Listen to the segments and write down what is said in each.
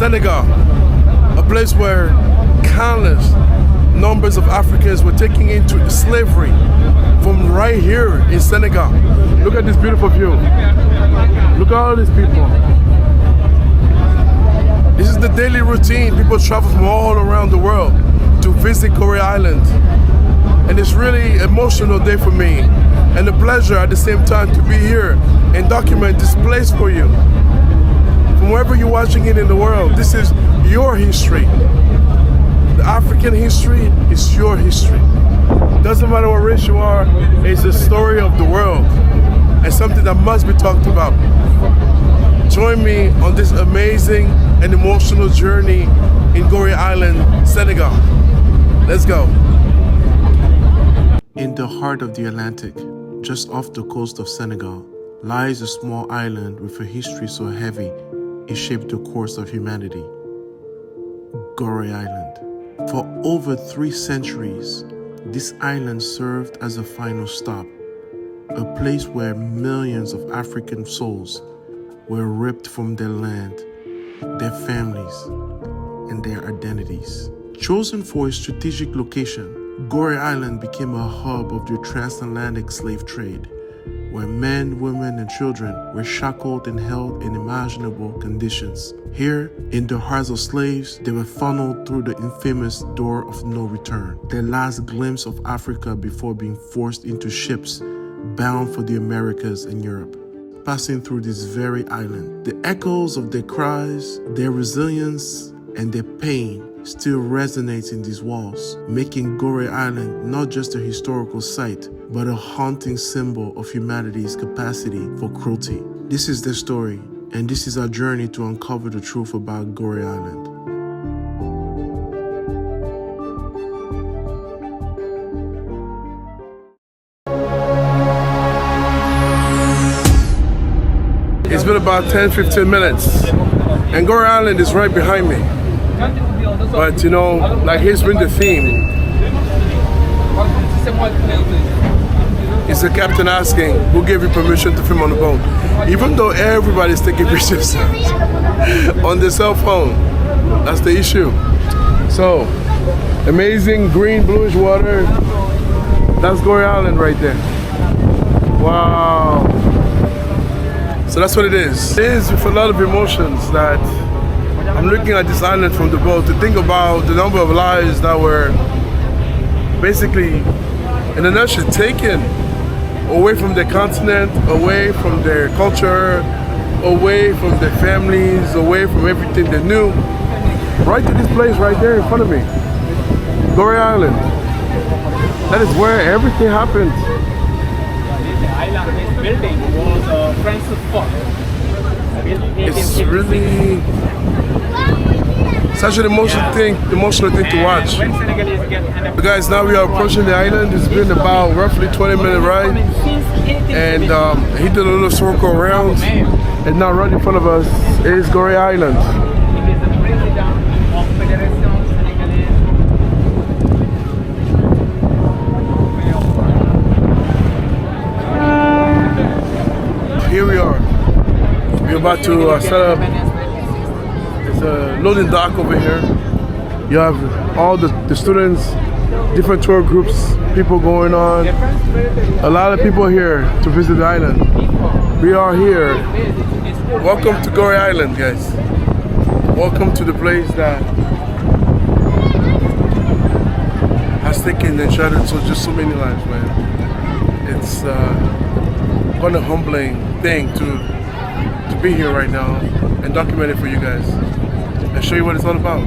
Senegal, a place where countless numbers of Africans were taken into slavery from right here in Senegal. Look at this beautiful view. Look at all these people. This is the daily routine. People travel from all around the world to visit Goree Island. And it's really emotional day for me and a pleasure at the same time to be here and document this place for you. From wherever you're watching it in the world, this is your history. The African history is your history. Doesn't matter what race you are, it's the story of the world and something that must be talked about. Join me on this amazing and emotional journey in Goree Island, Senegal. Let's go. In the heart of the Atlantic, just off the coast of Senegal, lies a small island with a history so heavy it shaped the course of humanity. Goree Island. For over 3 centuries, this island served as a final stop, a place where millions of African souls were ripped from their land, their families, and their identities. Chosen for a strategic location, Goree Island became a hub of the transatlantic slave trade, where men, women, and children were shackled and held in unimaginable conditions. Here, in the hearts of slaves, they were funneled through the infamous door of no return, their last glimpse of Africa before being forced into ships bound for the Americas and Europe. Passing through this very island, the echoes of their cries, their resilience, and their pain still resonates in these walls, making Goree Island not just a historical site, but a haunting symbol of humanity's capacity for cruelty. This is their story, and this is our journey to uncover the truth about Goree Island. It's been about 10-15 minutes, and Goree Island is right behind me. But you know, like here's been the theme. It's the captain asking, who gave you permission to film on the boat? Even though everybody's taking pictures on their cell phone, that's the issue. So, amazing green, bluish water. That's Goree Island right there. Wow. So that's what it is. It is with a lot of emotions that I'm looking at this island from the boat to think about the number of lives that were basically, in a nutshell, taken away from their continent, away from their culture, away from their families, away from everything they knew, right to this place right there in front of me, Goree Island. That is where everything happened. This building was a French fort. It's really such an emotional thing to watch. But guys, now we are approaching the island. It's been about roughly 20-minute ride, and he did a little circle around, and now right in front of us is Goree Island. Here we are. We're about to set up. It's a loading dock over here. You have all the students, different tour groups, people going on. A lot of people here to visit the island. We are here. Welcome to Goree Island, guys. Welcome to the place that has taken and shattered just so many lives, man. It's quite a humbling thing to be here right now and document it for you guys and show you what it's all about.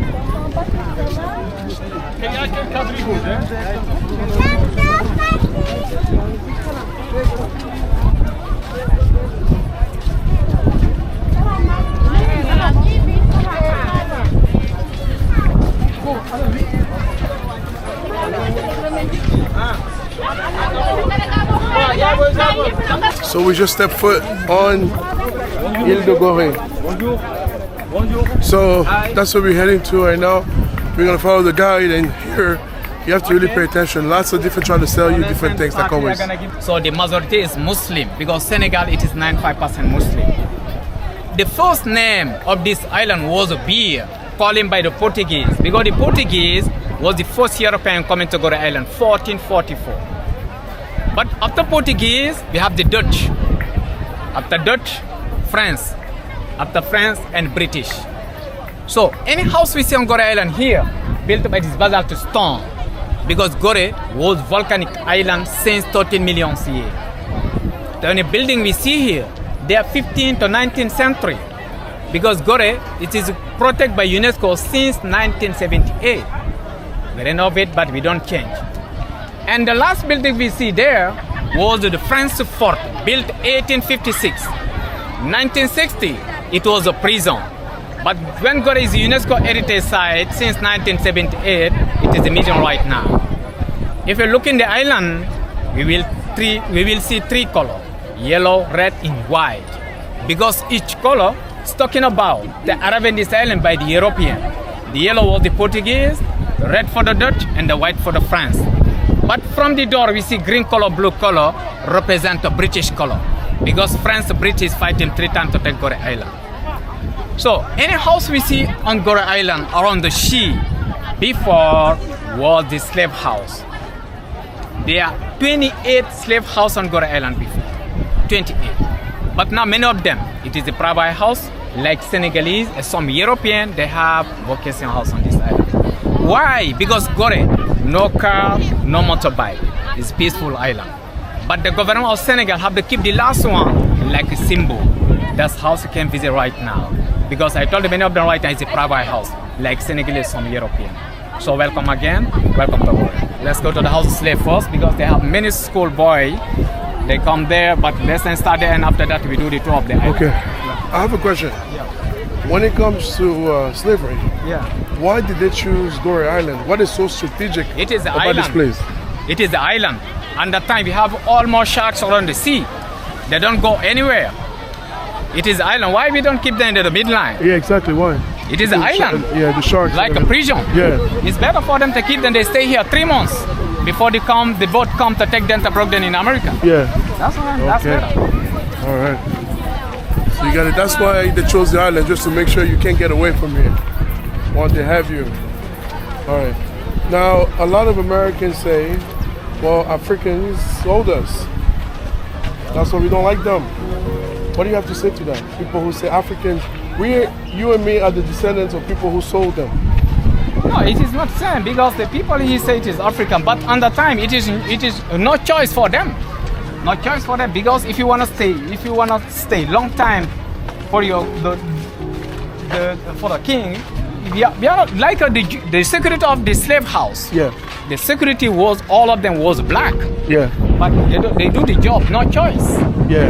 So we just stepped foot on Ile de Gorée. So that's where we're heading to right now. We're gonna follow the guide, and here you have to really pay attention. Lots of different trying to sell you different things like always. So the majority is Muslim because Senegal it is 95% Muslim. the first name of this island was beer, called by the Portuguese, because the Portuguese was the first European coming to Goree Island, 1444. But after Portuguese, we have the Dutch. After Dutch, France. After France and British. So any house we see on Goree Island here, built by this basalt stone, because Goree was volcanic island since 13 million years. The only building we see here, they are 15th to 19th century, because Goree, it is protected by UNESCO since 1978. We renovate, but we don't change. And the last building we see there was the French fort, built 1856. 1960, it was a prison. But when Goree is a UNESCO heritage site since 1978, it is a museum right now. If you look in the island, we will see three colors, yellow, red, and white. Because each color is talking about the arrival in this island by the European. The yellow was the Portuguese, the red for the Dutch, and the white for the France. But from the door, we see green color, blue color, represent the British color. Because France and British fighting 3 times to take Goree Island. So any house we see on Goree Island around the sea before was the slave house. There are 28 slave houses on Goree Island before, 28. But now many of them, it is a private house, like Senegalese and some European, they have vacation house on this island. Why? Because Goree, no car, no motorbike. It's a peaceful island. But the government of Senegal have to keep the last one like a symbol. That's house you can visit right now. Because I told you many of them right now is a private house, like Senegalese, some European. So welcome again, welcome to Goree. Let's go to the house of slave first, because they have many school boys. They come there, but lesson start there, and after that we do the tour of the island. Okay, I have a question. Yeah. When it comes to slavery, Yeah. why did they choose Goree Island? What is so strategic It is the about island. this place? It is the island. And that time we have almost sharks around the sea. They don't go anywhere. It is the island. Why we don't keep them in the midline? Yeah, exactly. Why? It is the island. Yeah, the sharks. Like a prison. Yeah. It's better for them to keep them. They stay here 3 months before the boat come to take them to Brooklyn in America. Yeah. That's right. That's Okay. better. All right. So you got it. That's why they chose the island, just to make sure you can't get away from here once they have you. All right. Now, a lot of Americans say, well, Africans sold us. That's why we don't like them. What do you have to say to that? People who say Africans, you and me are the descendants of people who sold them. No, it is not same, because the people he say it is African, but on the time it is no choice for them. No choice for them, because if you wanna stay long time for for the king, we are not like the security of the slave house. Yeah. The security was, all of them was black. Yeah. But they do the job, no choice. Yeah.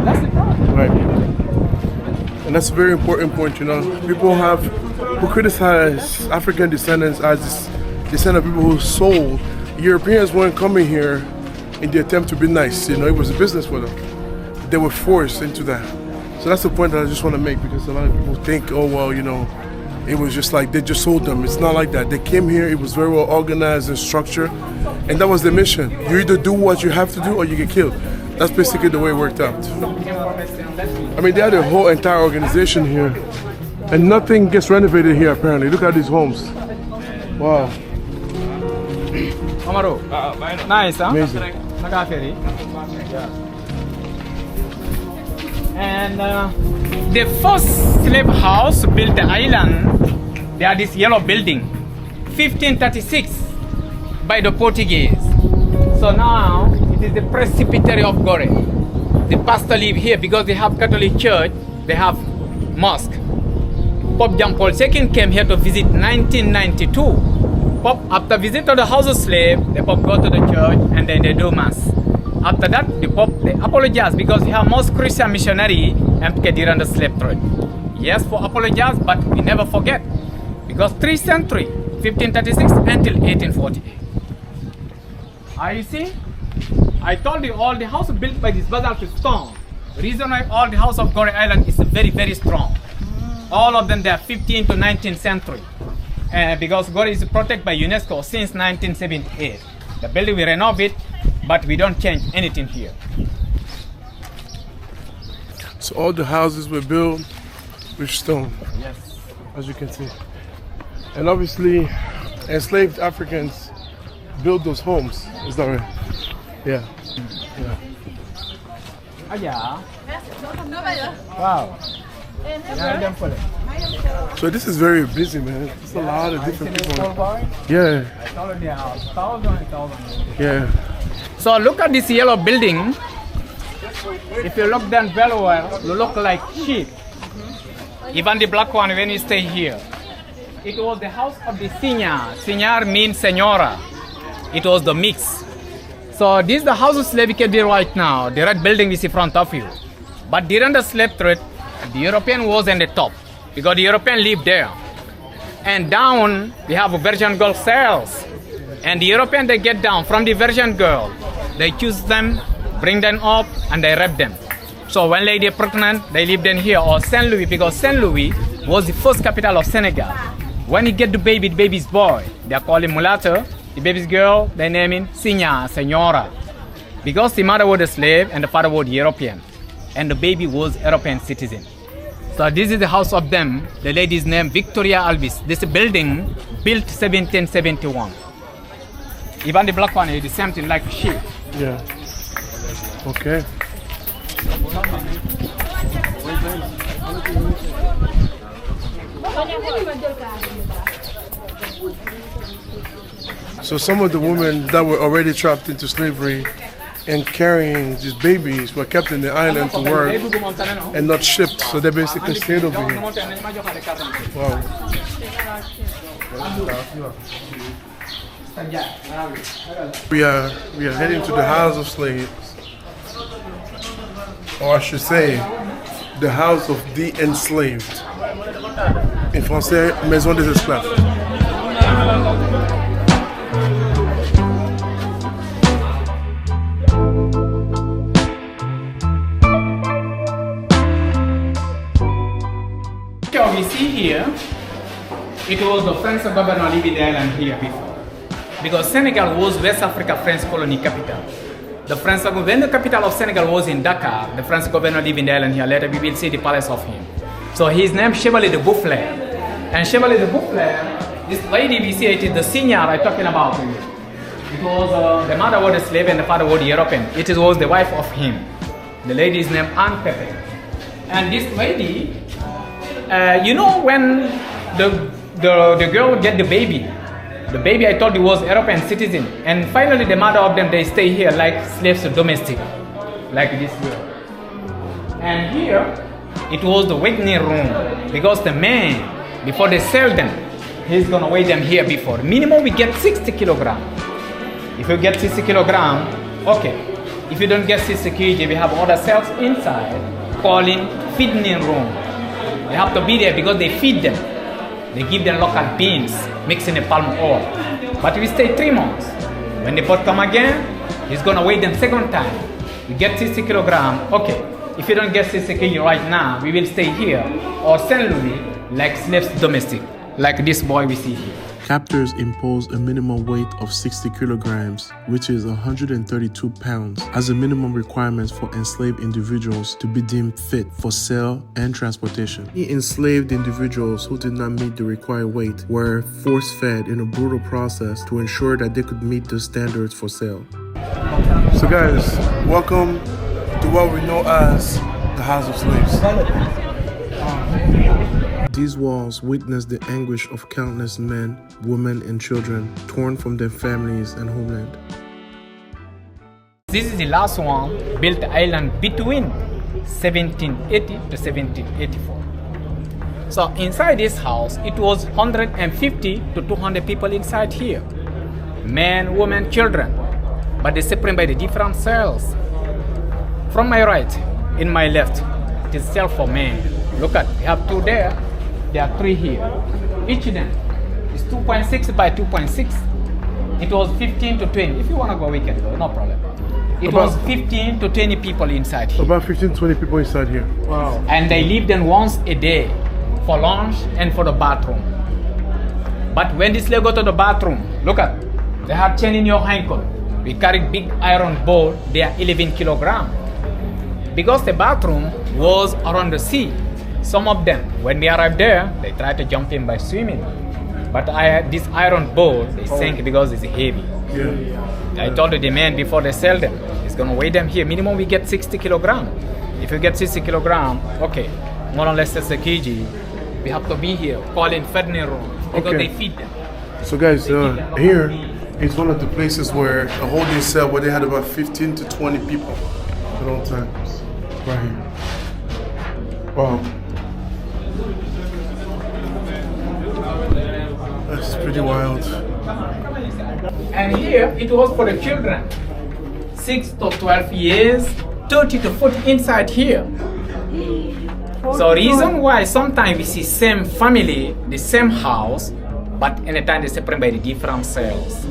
That's the problem. Right. And that's a very important point, you know. People who criticize African descendants as descendant of people who sold. Europeans weren't coming here in the attempt to be nice, you know, it was a business for them. They were forced into that. So that's the point that I just want to make, because a lot of people think, oh, well, you know, it was just like they just sold them. It's not like that. They came here, it was very well organized and structured, and that was the mission. You either do what you have to do or you get killed. That's basically the way it worked out. I mean, they had a whole entire organization here, and nothing gets renovated here apparently. Look at these homes. Wow. Omaro, nice, huh? Amazing. Nagaferi. And the first slave house built the island, they are this yellow building, 1536 by the Portuguese. So now it is the presbytery of Goree. The pastor live here because they have Catholic church, they have mosque. Pope John Paul II came here to visit 1992. Pope, after visit to the house of slave, the Pope go to the church and then they do mass. After that, the Pope, they apologize because we have most Christian missionary MK during the slave trade. Yes, for apologize, but we never forget. Because 3 centuries, 1536 until 1848. You see? I told you all the house built by this basalt stone. The reason why all the house of Goree Island is very, very strong. All of them, they are 15th to 19th century. Because Goree is protected by UNESCO since 1978. The building we renovate, but we don't change anything here. So all the houses were built with stone, Yes. as you can see. And obviously, enslaved Africans built those homes. Is that right? Yeah. Yeah. Wow. So this is very busy, man. There's a lot of different people. Yeah. Yeah. So look at this yellow building. If you look down very well, you look like sheep. Even the black one when you stay here. It was the house of the seigneur. Seigneur means senora. It was the mix. So this is the house of slave you can be right now. The red building is in front of you. But during the slave trade, the European was in the top because the European lived there. And down we have a virgin girl cells. And the European they get down from the virgin girl. They choose them, bring them up, and they rape them. So when lady pregnant, they live in here or Saint Louis because Saint Louis was the first capital of Senegal. When you get the baby's boy, they call him mulatto. The baby's girl, they name him Senora. Because the mother was a slave and the father was European. And the baby was European citizen. So this is the house of them. The lady's name Victoria Alvis. This building built 1771. Even the black one is the same thing like sheep. Yeah. Okay. So some of the women that were already trapped into slavery and carrying these babies were kept in the island to work and not shipped. So they basically stayed over here. Wow. We are heading to the house of slaves, or I should say, the house of the enslaved. In français, Maison des Esclaves. We see here, it was the French governor living the island here before. Because Senegal was West Africa French colony capital. The French, when the capital of Senegal was in Dakar, the French governor lived in the island here. Later we will see the palace of him. So his name Chevalier de Boufflers. And Chevalier de Boufflers, this lady we see it is the senior I'm talking about. It was the mother was a slave and the father was European. It was the wife of him. The lady is named Anne Pepe. And this lady, you know when the girl get the baby I told you was European citizen, and finally the mother of them they stay here like slaves domestic, like this girl. And here it was the waiting room because the man before they sell them, he's gonna weigh them here before. Minimum we get 60 kilograms. If you get 60 kilograms, okay. If you don't get 60 kg, we have other cells inside calling feeding room. They have to be there because they feed them. They give them local beans, mixed in a palm oil. But we stay 3 months. When the pot come again, he's gonna weigh them second time. We get 60 kilograms, okay. If you don't get 60 kg right now, we will stay here or Saint Louis like slaves domestic, like this boy we see here. Captors imposed a minimum weight of 60 kilograms, which is 132 pounds, as a minimum requirement for enslaved individuals to be deemed fit for sale and transportation. The enslaved individuals who did not meet the required weight were force-fed in a brutal process to ensure that they could meet the standards for sale. So guys, welcome to what we know as the House of Slaves. These walls witness the anguish of countless men, women, and children torn from their families and homeland. This is the last one built island between 1780 to 1784. So inside this house, it was 150 to 200 people inside here. Men, women, children. But they separated by the different cells. From my right, in my left, it is cell for men. Look at, we have 2 there. There are 3 here. Each of them is 2.6 by 2.6. It was 15 to 20. If you want to go, we can go, no problem. It was 15 to 20 people inside here. About 15 to 20 people inside here. Wow. And they lived in once a day for lunch and for the bathroom. But when this slave go to the bathroom, look at, they have chain in your ankle. We carried big iron bowl, they are 11 kilograms. because the bathroom was around the sea. Some of them, when we arrived there, they tried to jump in by swimming. But this iron boat, they sank because it's heavy. Yeah. I told the man before they sell them, it's going to weigh them here. Minimum we get 60 kilogram. If you get 60 kilogram, okay, more or less that's a kg. We have to be here, calling ferry because Okay. they feed them. So guys, here is one of the places where a holding cell where they had about 15 to 20 people at all times. Right here. Wow. That's pretty wild. And here it was for the children, 6 to 12 years, 30 to 40 inside here. So reason why sometimes we see same family, the same house, but anytime they separate by the different cells.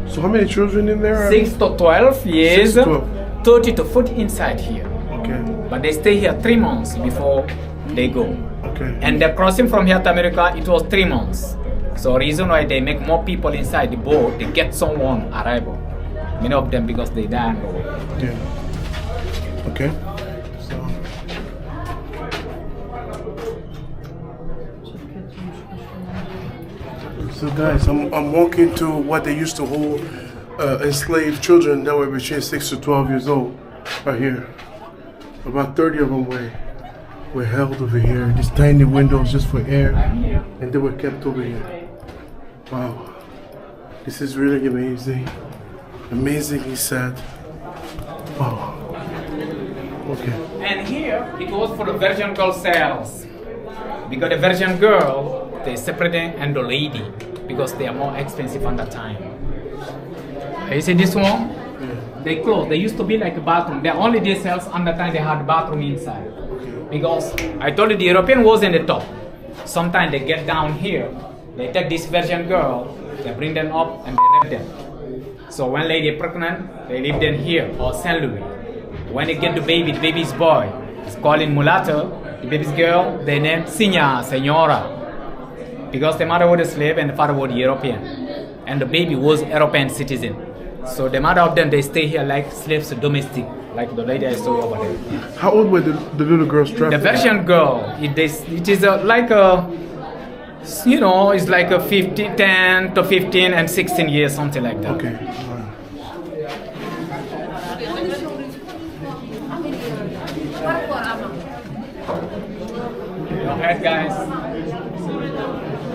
So how many children in there? 6 to 12 years, 6 to 12. 30 to 40 inside here. Okay. But they stay here 3 months before they go. Okay. And the crossing from here to America, it was 3 months. So reason why they make more people inside the boat, they get someone arrival. Many of them because they die on the way. Yeah. Okay. So guys, I'm walking to what they used to hold enslaved children that were between 6 to 12 years old, right here. About 30 of them were held over here. These tiny windows just for air, and they were kept over here. Wow, this is really amazing. Amazingly sad. Wow. Okay. And here it was for the virgin girl cells. Because the virgin girl, they separated and the lady because they are more expensive at that time. You see this one? Yeah. They closed. They used to be like a bathroom. They only did cells and that time they had bathroom inside. Because I told you the European was in the top. Sometimes they get down here. They take this virgin girl, they bring them up and they rape them. So when lady pregnant, they leave them here or Saint Louis. When they get the baby's boy, it's called in mulatto. The baby's girl, they name Senora. Because the mother was a slave and the father was European. And the baby was European citizen. So the mother of them, they stay here like slaves domestic, like the lady I saw over there. How old were the little girls trapped? The Virgin girl, it is like a, you know, it's like a 10 to 15 and 16 years, something like that. Okay. Go ahead, guys.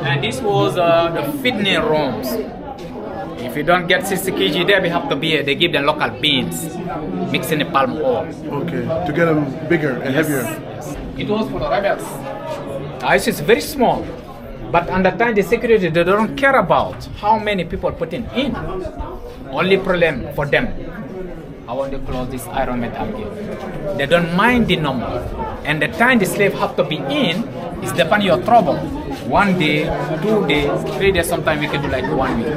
And this was the feeding rooms. If you don't get 60 kg there, we have to be, they give them local beans, mixed in the palm oil. Okay, to get them bigger and heavier. Yes. It was for the rebels. Ice is very small, but at the time the security, they don't care about how many people putting in. Only problem for them, I want to close this iron metal gate. They don't mind the number. And the time the slave have to be in, is depending on your trouble. 1 day, 2 days, 3 days, sometimes we can do like 1 week.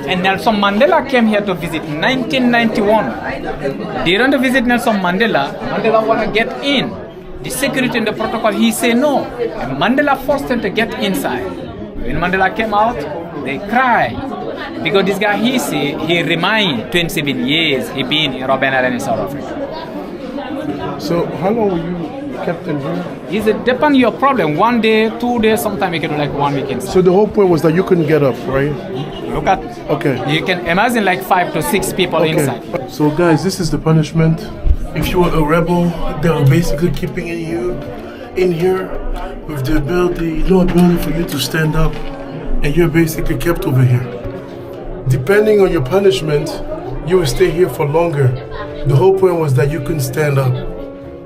And Nelson Mandela came here to visit 1991. During the visit Nelson Mandela, Mandela want to get in. The security in the protocol, he said no. And Mandela forced him to get inside. When Mandela came out, they cried. Because this guy, he said, he remained 27 years he been in Robben Island in South Africa. So how long were you kept in here? It's a depend your problem. 1 day, 2 days, sometimes you can do like 1 week inside. So the whole point was that you couldn't get up, right? Look at, Okay. you can imagine like 5 to 6 people inside. So guys, this is the punishment. If you were a rebel, they were basically keeping you in here with the ability, no ability for you to stand up, and you're basically kept over here. Depending on your punishment, you will stay here for longer. The whole point was that you couldn't stand up,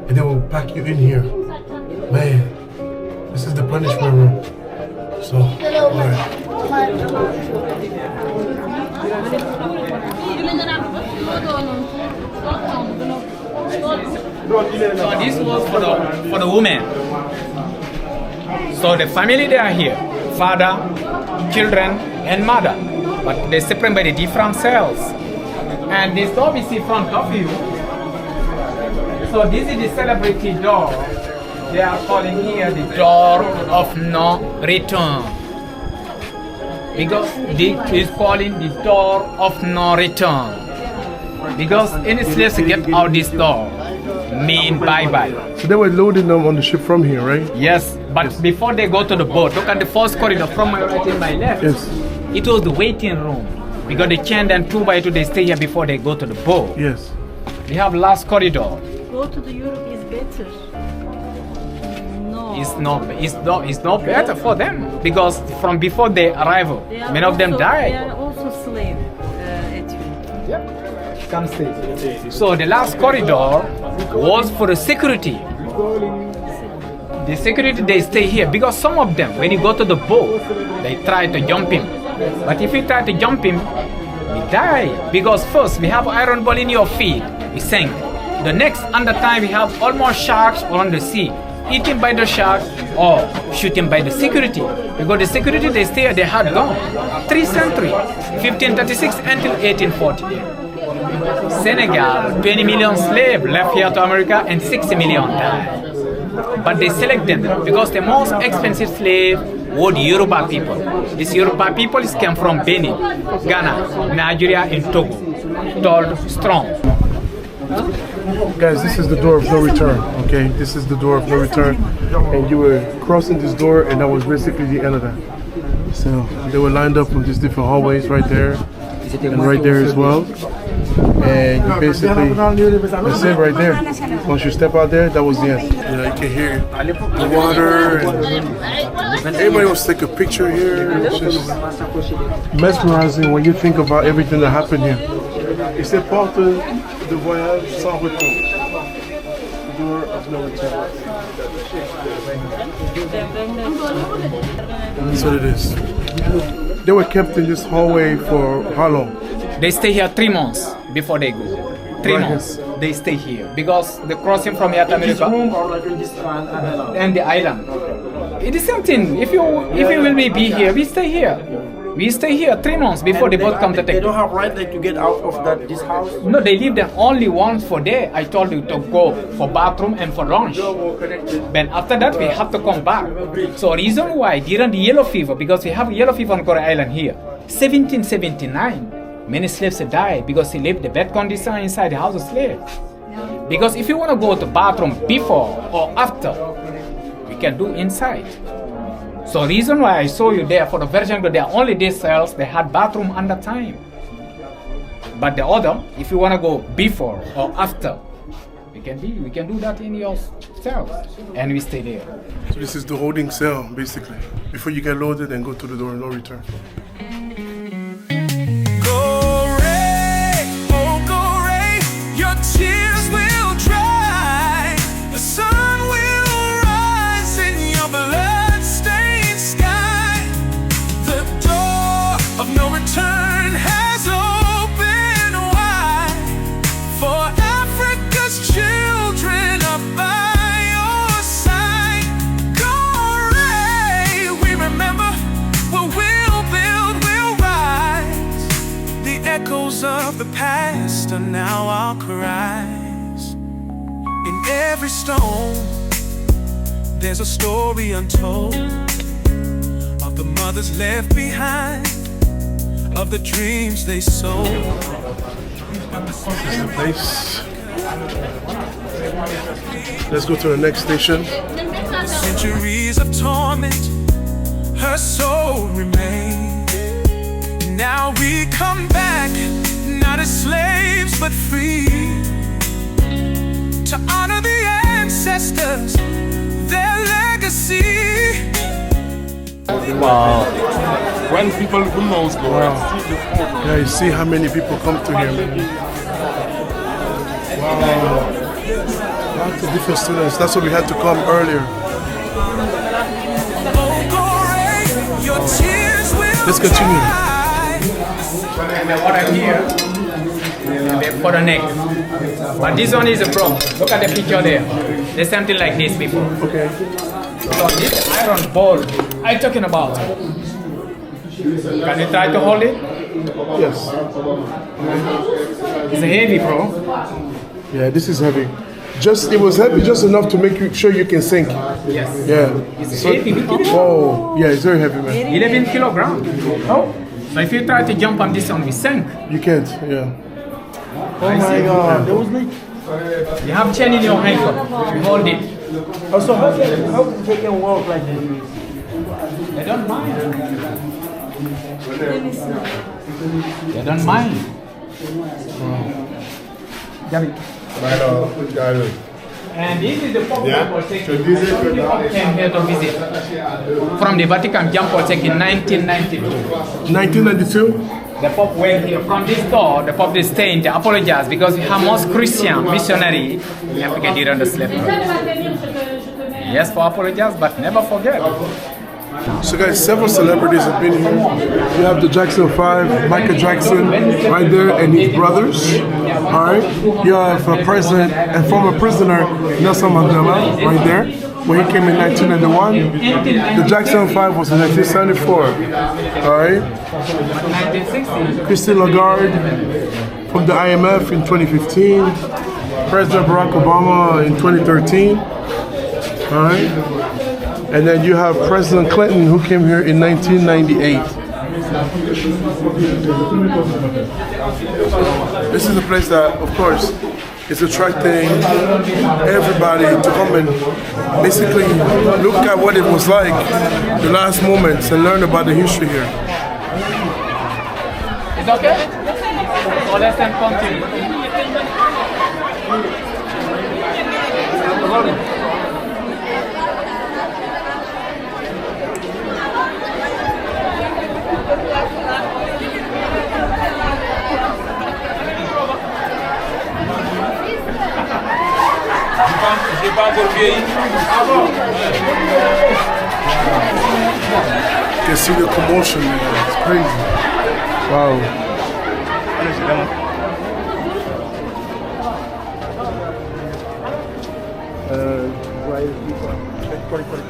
and they will pack you in here. Man, this is the punishment room. So, alright. So this was for the women. So the family, they are here. Father, children, and mother. But they separate by the different cells. And this door we see in front of you. So this is the celebrity door. They are calling here the door of no return. Because this is calling the door of no return. Because any slaves get out this door, mean bye-bye. So they were loading them on the ship from here, right? Yes, but before they go to the boat, look at the first corridor from my right and my left. Yes. It was the waiting room. Because the chain and 2x2, they stay here before they go to the boat. Yes. We have last corridor. Go to the Europe is better. No. It's not better for them because from before their arrival, many of them They died. are also slave at you. Come stay. So the last corridor was for the security. The security, they stay here because some of them, when you go to the boat, they try to jump him. But if you try to jump him, you die. Because first, we have iron ball in your feet, we sink. The next, under time, we have almost sharks on the sea. Eaten by the shark or shooting by the security. Because the security, they stay here, they had gone. 3 centuries, 1536 until 1840. Senegal, 20 million slaves left here to America and 60 million died. But they select them because the most expensive slave were the Yoruba people. These Yoruba people came from Benin, Ghana, Nigeria, and Togo. Tall, strong. Guys, this is the door of no return, okay? This is the door of no return. And you were crossing this door and that was basically the end of that. So they were lined up on these different hallways right there and right there as well. And you basically, that's it right there. Once you step out there, that was the end. Yeah, you can hear the water and everybody wants to take a picture here. It's just mesmerizing when you think about everything that happened here. Et c'est porte de voyage sans retour. Door of no return. That's what it is. They were kept in this hallway for how long? They stay here 3 months before they go. 3 months they stay here because the crossing from here to America and the island. It is something. If you will be here, we stay here. We stay here 3 months before the boat come to take. They don't have right to get out of this house. No, they leave them only once for day. I told you to go for bathroom and for lunch. Then after that we have to come back. So reason why during the yellow fever, because we have yellow fever on Goree Island here, 1779. Many slaves died because he left the bad condition inside the house of slaves. Because if you want to go to bathroom before or after, we can do inside. So reason why I saw you there for the version that there are only these cells, they had bathroom under time. But the other, if you want to go before or after, we can do that in your cells and we stay there. So this is the holding cell, basically. Before you get loaded and go to the door and no return. Tears will dry, the sun will rise in your blood-stained sky. The door of no return has opened wide for Africa's children up by your side. Goree, we remember what we'll build, we'll rise. The echoes of the past are now our cries. In every stone, there's a story untold of the mothers left behind, of the dreams they sold. This is the place. Let's go to the next station. Centuries of torment, her soul remains. Now we come back, not as slaves but free, to honor the ancestors, their legacy. Wow. When people who knows go Wow. Yeah, you see how many people come to here, man. Wow. Lots of different students. That's why we had to come earlier. Let's continue. And the water here, and then for the neck. But this one is a pro. Look at the picture there. There's something like this before. Okay. So this iron ball I'm talking about. Can you try to hold it? Yes. It's heavy, bro. Yeah, this is heavy. It was heavy just enough to make you sure you can sink. Yes. Yeah. It's heavy. Whoa. Yeah, it's very heavy, man. 11 kilograms. Oh. So if you try to jump on this one, we sink. You can't. Yeah. Oh my God, there was like You have chain in your ankle. Hold it. Also, how they can walk like this? They don't mind. They don't mind. And this is the Pope Paul came here to visit. From the Vatican, John Paul II in 1992. 1992? The Pope went here. From this door, the Pope is staying to apologize because we have most Christian missionary in Africa during the slavery. Yes, for apologize, but never forget. So guys, several celebrities have been here. You have the Jackson 5, Michael Jackson right there and his brothers. Alright. You have a president and former prisoner Nelson Mandela right there, when he came in 1991. The Jackson 5 was in 1974. Alright. Christine Lagarde from the IMF in 2015. President Barack Obama in 2013. Alright. And then you have President Clinton, who came here in 1998. This is a place that, of course, is attracting everybody to come and basically look at what it was like, the last moments, and learn about the history here. It's okay? Or let them continue. J'ai pas encore vieilli. You can see the commotion, man. It's crazy. Wow.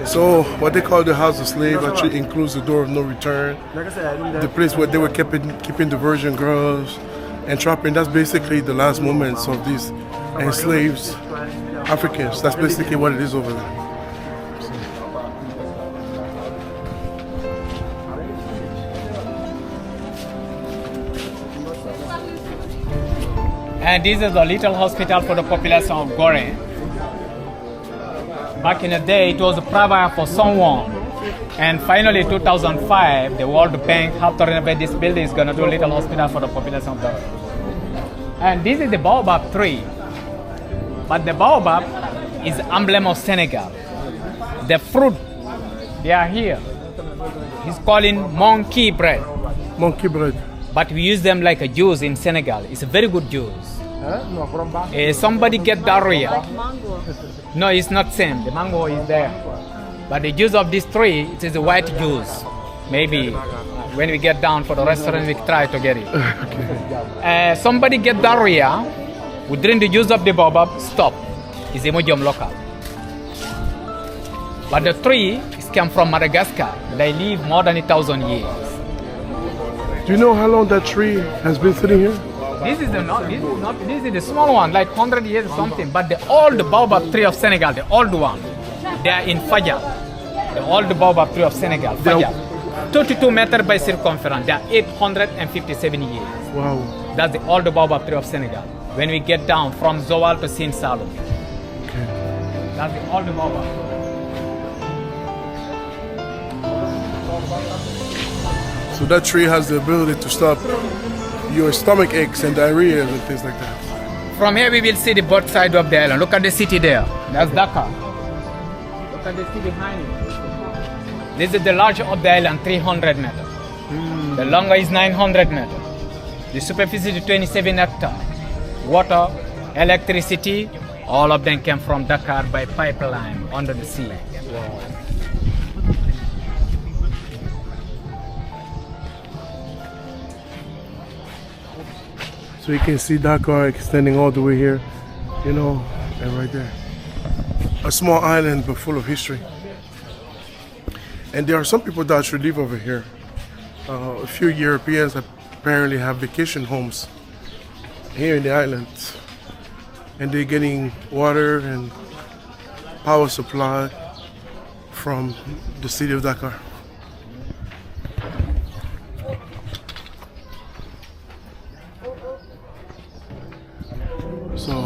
So what they call the House of Slaves actually includes the door of no return, the place where they were keeping the virgin girls and trapping. That's basically the last moments of these enslaved Africans. That's basically what it is over there. And this is a little hospital for the population of Gorée. Back in the day, it was a private for someone. And finally, in 2005, the World Bank helped to renovate this building. It's going to do a little hospital for the population of Gorée. And this is the baobab tree. But the baobab is emblem of Senegal. The fruit, they are here. He's calling monkey bread. Monkey bread. But we use them like a juice in Senegal. It's a very good juice. Somebody get diarrhea. No, it's not same. The mango is there. But the juice of this tree, it is a white juice. Maybe when we get down for the restaurant, we try to get it. Okay. Somebody get diarrhea, we drink the juice of the baobab, stop. It's Imodium local. But the tree is come from Madagascar. They live more than 1,000 years. Do you know how long that tree has been sitting here? This is the small one, like 100 years or something. But the old baobab tree of Senegal, the old one, they are in Fadja. The old baobab tree of Senegal, Fadja. 32 meters by circumference. They are 857 years. Wow. That's the old baobab tree of Senegal. When we get down from Zowal to Sine Saloum. Okay. That's the old baobab. So that tree has the ability to stop your stomach aches and diarrhea and things like that. From here we will see the both side of the island. Look at the city there. That's Dakar. Look at the city behind it. This is the larger of the island, 300 meters. The longer is 900 meters. The superficie is 27 hectares. Water, electricity, all of them came from Dakar by pipeline under the sea. Wow. So you can see Dakar extending all the way here, you know, and right there. A small island but full of history. And there are some people that should live over here. A few Europeans apparently have vacation homes here in the island. And they're getting water and power supply from the city of Dakar. So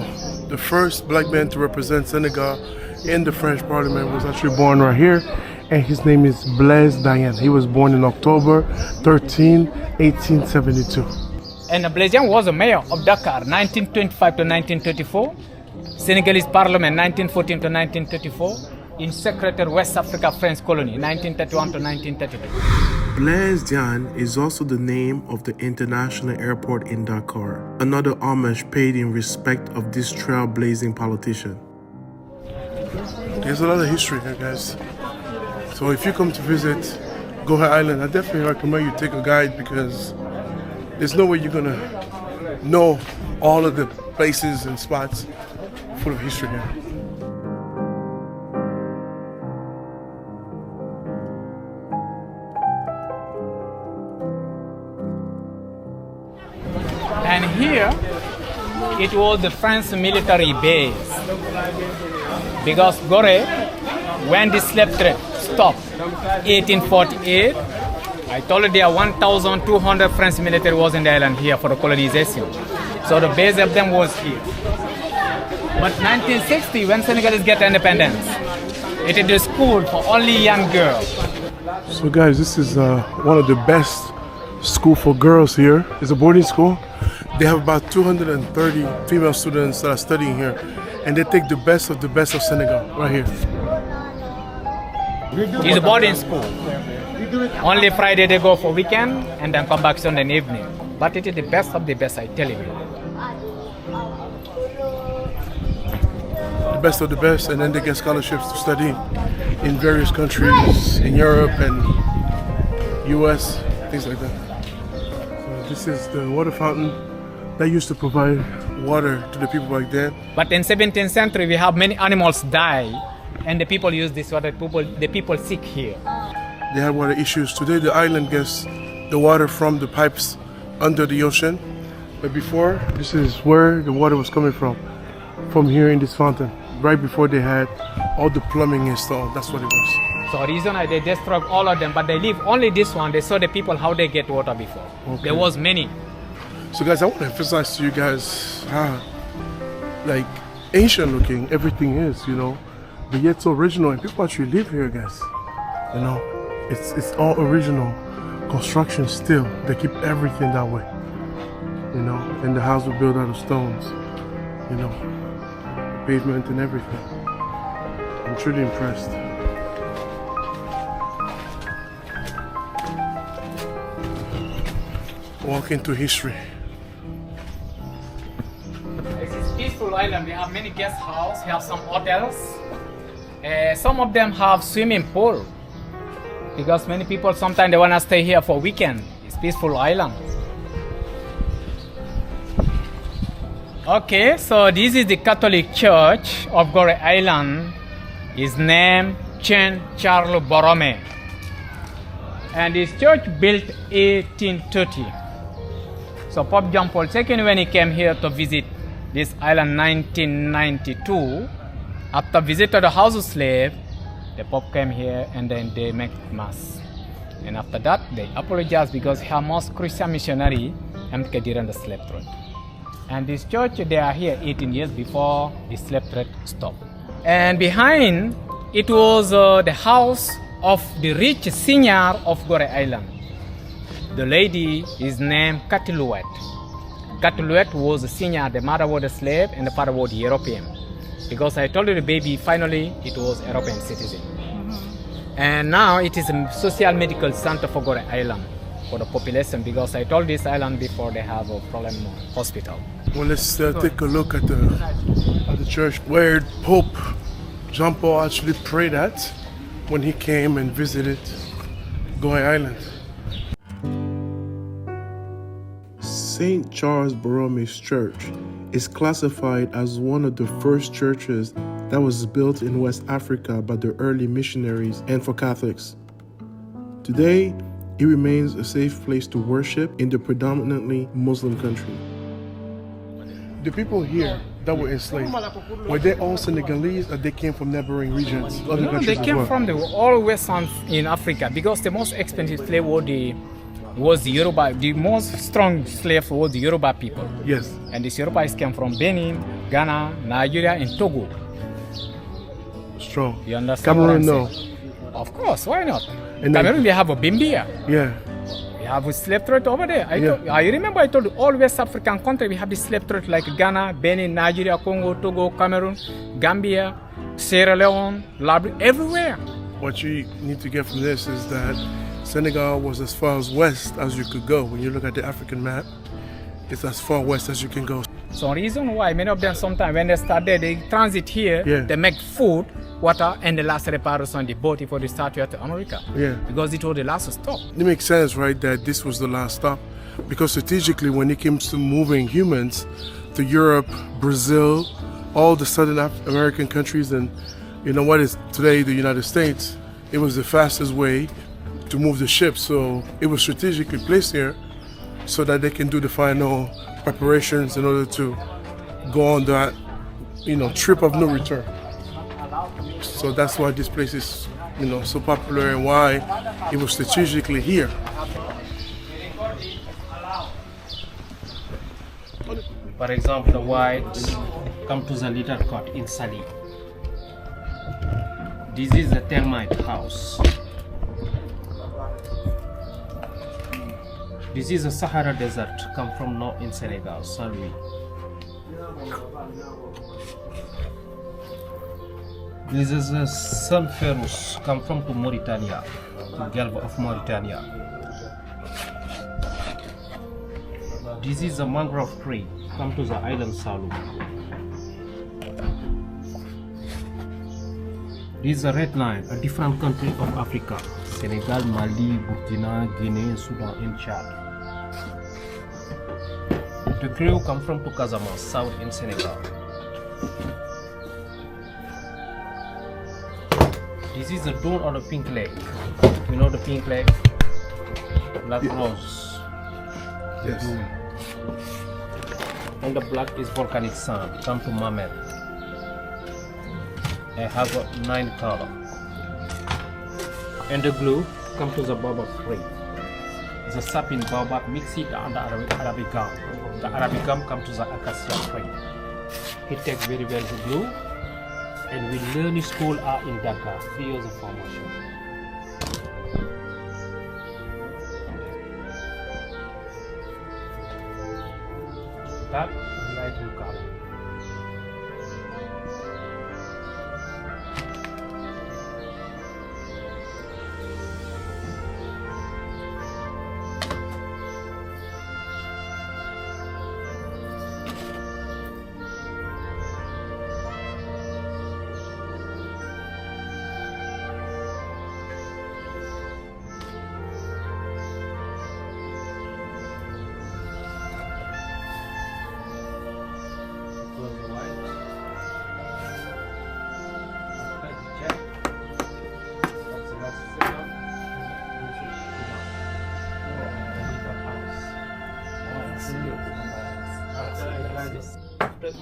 the first black man to represent Senegal in the French Parliament was actually born right here, and his name is Blaise Diagne. He was born in October 13, 1872. And Blaise Diagne was a mayor of Dakar, 1925 to 1934. Senegalese Parliament, 1914 to 1934. In Secretary West Africa French colony, 1931 to 1932. Blaise Diagne is also the name of the international airport in Dakar, another homage paid in respect of this trailblazing politician. There's a lot of history here, guys. So if you come to visit Goree Island, I definitely recommend you take a guide, because there's no way you're gonna know all of the places and spots full of history here. And here, it was the French military base. Because Gorée, when the slave trade stopped, 1848, I told you there are 1,200 French military was in the island here for the colonization. So the base of them was here. But 1960, when Senegalese get independence, it is a school for only young girls. So guys, this is one of the best school for girls here. It's a boarding school. They have about 230 female students that are studying here, and they take the best of Senegal right here. It's a boarding school. Only Friday they go for weekend and then come back Sunday evening. But it is the best of the best, I tell you. The best of the best, and then they get scholarships to study in various countries in Europe and US, things like that. So this is the water fountain that used to provide water to the people back then. But in 17th century, we have many animals die, and the people use this water. The people sick here. They had water issues. Today, the island gets the water from the pipes under the ocean. But before, this is where the water was coming from here in this fountain. Right before they had all the plumbing installed, that's what it was. So the reason why they destroyed all of them, but they leave only this one. They saw the people how they get water before. Okay. There was many. So guys, I want to emphasize to you guys how like ancient looking everything is, you know, but yet so original, and people actually live here, guys. You know, it's all original construction still. They keep everything that way, you know, and the house was built out of stones, you know, pavement and everything. I'm truly impressed. Walk into history. This is peaceful island. We have many guest houses. We have some hotels. Some of them have swimming pool because many people sometimes they want to stay here for weekend. It's peaceful island. Okay, so this is the Catholic Church of Gorée Island. His name Chen Charles Borromée, and this church built 1830. So Pope John Paul II, when he came here to visit this island 1992, after visiting the house of slave, the Pope came here and then they make mass. And after that, they apologized because he had most Christian missionary emptied during the slave trade. And this church, they are here 18 years before the slave trade stopped. And behind, it was the house of the rich seigneur of Gorée Island. The lady is named Catilouette. Catilouette was a seigneur, the mother was a slave and the father was European. Because I told you the baby, finally, it was European citizen. And now it is a social medical center for Gorée Island, for the population, because I told this island before they have a problem hospital. Well, let's take a look at the church where Pope Jean Paul actually prayed at when he came and visited Gorée Island. St. Charles Borromée's Church is classified as one of the first churches that was built in West Africa by the early missionaries and for Catholics. Today, it remains a safe place to worship in the predominantly Muslim country. The people here that were enslaved, were they all Senegalese or they came from neighboring regions, other countries They came as well? from the all western in Africa because the most expensive slave was the was the Yoruba. The most strong slave was the Yoruba people. Yes. And these Yorubas came from Benin, Ghana, Nigeria, and Togo. Strong. You understand? Cameroon, what I'm no. saying? Of course, why not? And then- Cameroon, we have a Bimbia. Yeah. We have a slave trade over there. Yeah. I remember I told you, all West African countries, we have the slave trade like Ghana, Benin, Nigeria, Congo, Togo, Cameroon, Gambia, Sierra Leone, Liberia, everywhere. What you need to get from this is that Senegal was as far as west as you could go. When you look at the African map, it's as far west as you can go. So reason why many of them sometimes when they start there, they transit here, Yeah. they make food, water, and the last repairs on the boat before they start here to America. Yeah. Because it was the last stop. It makes sense, right, that this was the last stop. Because strategically, when it comes to moving humans to Europe, Brazil, all the Southern American countries, and you know what is today the United States, it was the fastest way to move the ship. So it was strategically placed here so that they can do the final preparations in order to go on that, trip of no return. So that's why this place is, so popular and why it was strategically here. For example, the whites come to the little court in Sali. This is the termite house. This is a Sahara desert, come from north in Senegal, Saint Louis. This is a sun ferus, come from to Mauritania, to Gulf of Mauritania. This is a mangrove tree, come to the island Salou. This is a red line, a different country of Africa, Senegal, Mali, Burkina, Guinea, Sudan, and Chad. The crew come from to Casamance, south in Senegal. This is the dome on the Pink Lake. You know the Pink Lake? Black Rose. Yes. And the black is volcanic sand, come to Mamet. I have a 9 color. And the blue come to the baobab tree. The sap in baobab mix it and the Arabic gum. The Arabic gum come to the acacia tree. He take very well the blue, and we learn school are in Dakar, 3 years of formation. That light blue color.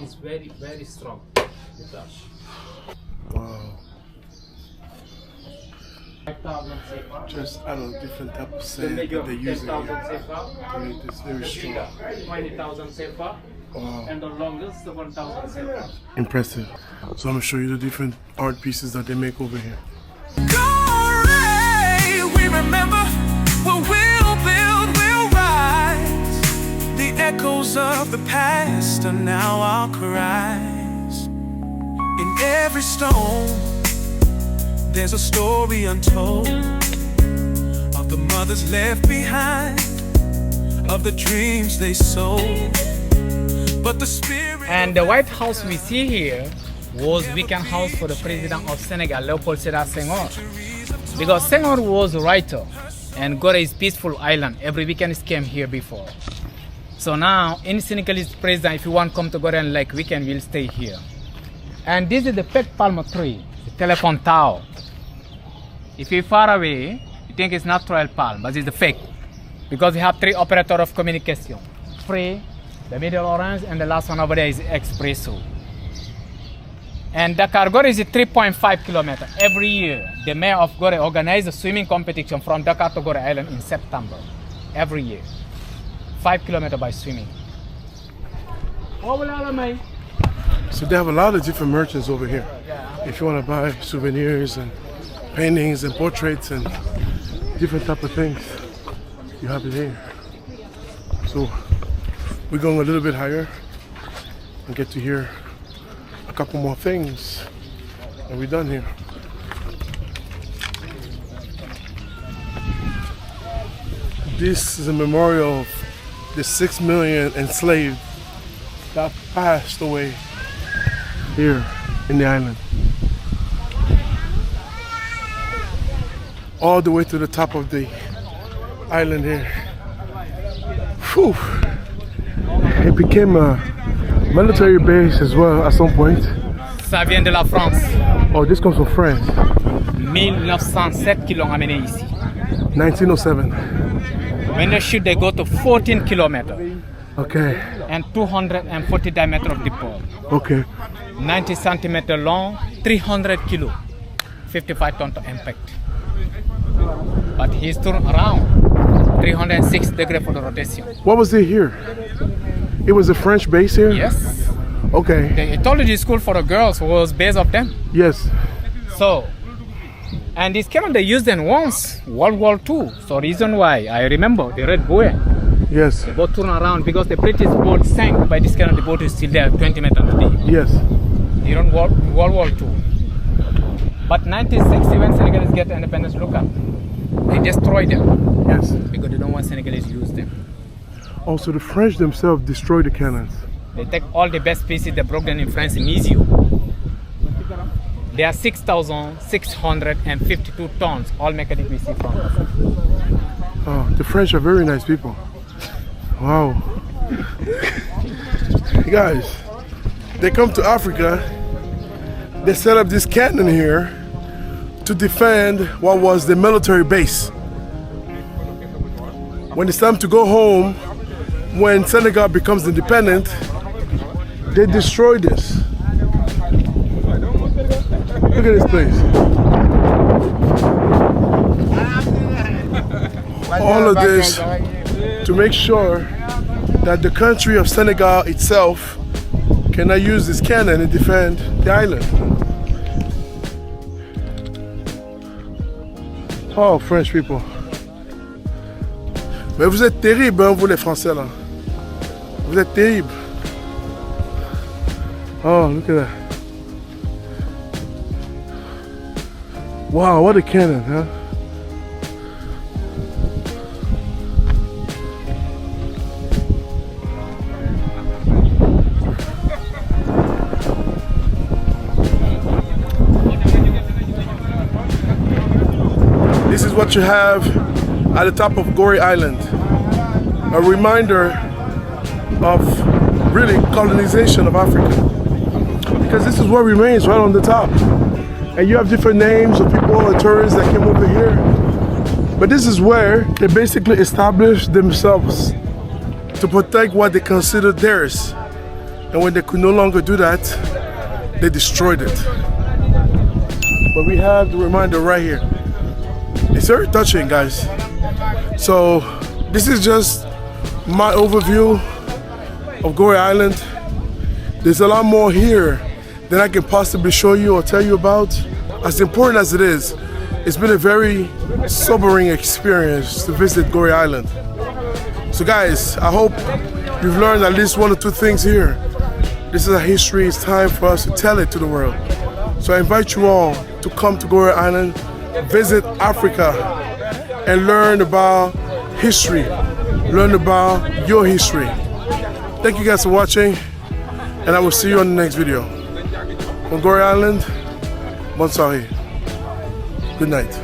Is very, very strong. Wow. 5,000 sefa. Just, I don't know, different type of sand that they use in 10,000 here. sefa. It's very strong. 20,000 sefa. Wow. And the longest, 1,000 sefa. Impressive. So I'm gonna show you the different art pieces that they make over here. Goree, we remember what we'll build, we'll rise. The echoes of the past are now our cries. In every stone, there's a story untold of the mothers left behind, of the dreams they sold. But the spirit. And the White House we see here was weekend house for the president of Senegal, Leopold Sédar Senghor. Because Senghor was a writer, and Gorée is peaceful island. Every weekend he came here before. So now, any Senegalese president, if you want to come to Gorée Island like weekend, will stay here. And this is the pet palm tree, the telephone tower. If you're far away, you think it's natural palm, but it's the fake. Because we have 3 operators of communication. Free, the middle orange, and the last one over there is Expresso. And Dakar, Gorée is 3.5 kilometers. Every year, the mayor of Gorée organizes a swimming competition from Dakar to Gorée Island in September. every year. 5 kilometers by swimming. So they have a lot of different merchants over here. If you want to buy souvenirs and paintings and portraits and different type of things, you have it here. So we're going a little bit higher and get to hear a couple more things, and we're done here. This is a memorial of the 6 million enslaved that passed away here in the island. All the way to the top of the island here. Whew. It became a military base as well at some point. Ça vient de la France. Oh, this comes from France. 1907 qui l'ont amené ici. 1907. When they shoot, they go to 14 kilometers Okay. and 240 diameter of the pole. Okay. 90 centimeter long, 300 kilo, 55 ton to impact. But he's turned around, 306 degree for the rotation. What was it here? It was a French base here? Yes. Okay. The ethology school for the girls was based of them. Yes. So, and this cannon they used them once, World War II. So reason why, I remember the Red Buoy. Yes. The boat turned around because the British boat sank by this cannon. The boat is still there, 20 meters deep. Yes. During World War II. But 1960 when Senegalese get independence, look up. They destroyed them Yes. because they don't want Senegalese to use them. Also, the French themselves destroyed the cannons. They take all the best pieces they broke down in France in Maison. There are 6,652 tons, all mechanic we see from. Oh, the French are very nice people. Wow. Guys, they come to Africa, they set up this cannon here to defend what was the military base. When it's time to go home, when Senegal becomes independent, they destroy this. Look at this place. All of this to make sure that the country of Senegal itself cannot use this cannon and defend the island. Oh, French people. Mais vous êtes terribles, hein, vous les Français là. Vous êtes terribles. Oh, look at that. Wow, what a cannon, huh? This is what you have at the top of Goree Island. A reminder of really colonization of Africa. Because this is what remains right on the top. And you have different names of people and tourists that came over here. But this is where they basically established themselves to protect what they considered theirs. And when they could no longer do that, they destroyed it. But we have the reminder right here. It's very touching, guys. So this is just my overview of Goree Island. There's a lot more here than I can possibly show you or tell you about. As important as it is, it's been a very sobering experience to visit Goree Island. So guys, I hope you've learned at least one or two things here. This is a history, it's time for us to tell it to the world. So I invite you all to come to Goree Island, visit Africa, and learn about history, learn about your history. Thank you guys for watching, and I will see you on the next video. From Goree Island, bonne soirée. Good night.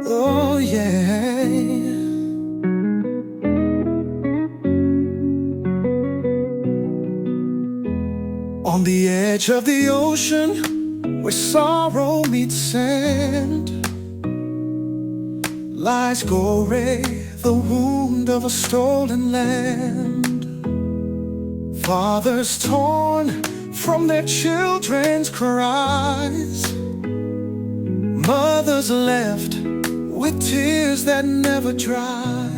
Oh yeah. On the edge of the ocean, where sorrow meets sand, lies Goree, the wound of a stolen land. Fathers torn from their children's cries, mothers left with tears that never dry.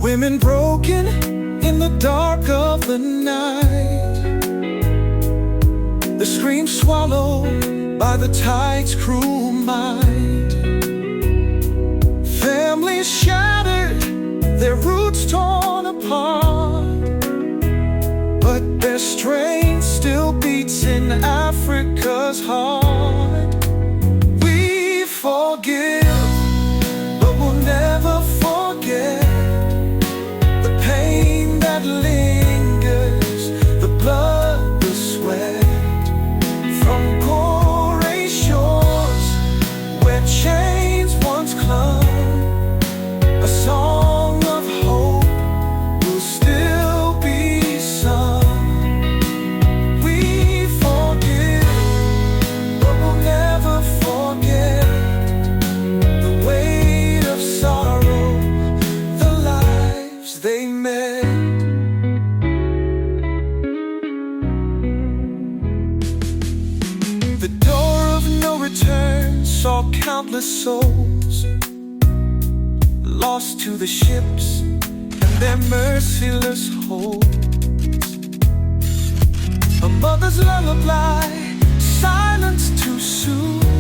Women broken in the dark of the night, the scream swallowed by the tide's cruel might. Families shattered, their roots torn apart, but their strength still beats in Africa's heart. We forgive, but we'll never forget the pain that lingers, the blood, the sweat. From Gorée shores, where chains once clung, a song of hope will still be sung. We forgive, but we'll never forget the weight of sorrow, the lives they met. The door of no return saw countless souls lost to the ships and their merciless holds. A mother's lullaby, silenced too soon.